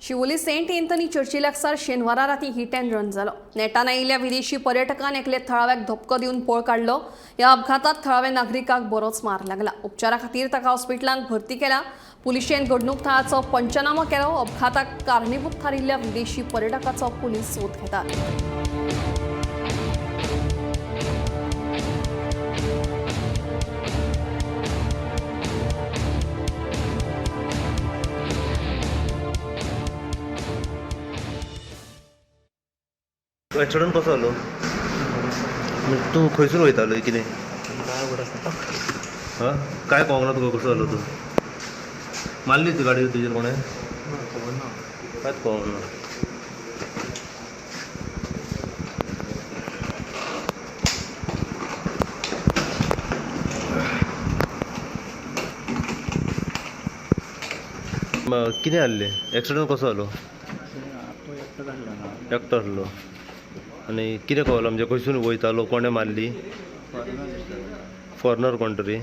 Siolim Saint Anthony चर्ची लागसार शेनवारा राती हिट अँड रन जालो। नेटान आयिल्ल्या विदेशी पर्यटकान एकले थळाव्याक धपको दिवन पळ काडलो। ह्या अपघातात थळाव्या नागरिकाक बरोच मार लागला। उपचारा खातीर ताका हॉस्पिटलांत भरती केला। पुलिशेन घडणूक थळाचो पंचनामा केलो। अपघाताक कारणीभूत थारिल्ल्या विदेशी पर्यटकाचो पुलीस सोद घेतात। ॲक्सिडंट कसो जालो? तूं खंयसून वयतालो कितें? हां, काय कळोंक ना तुका कसो जालो तूं? मारली ती गाडी तुजेर कोणें? कांयच कळोंक ना. कितें जाल्लें? ॲक्सिडंट कसो जालो? एकटो आसलो आनी कितें कळलो? म्हणजे खंयसून वयतालो, कोणें मारली? फॉरनर कोण तरी.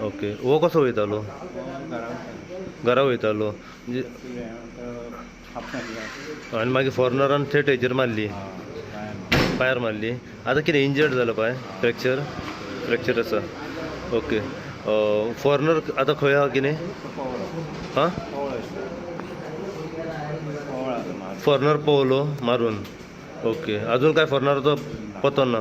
ओके, हो कसो वयतालो? घरा वयतालो म्हणजे आनी मागीर फॉरनरान थेट हेजेर मारली, पांयार मारली. आतां कितें इंजर्ड जालो? पांय फ्रॅक्चर आसा. ओके, फॉरनर आतां खंय आहा? कितें हां, फॉरनर पळोवलो मारून. ओके, अजून काय फॉरनराचो पत्तो ना?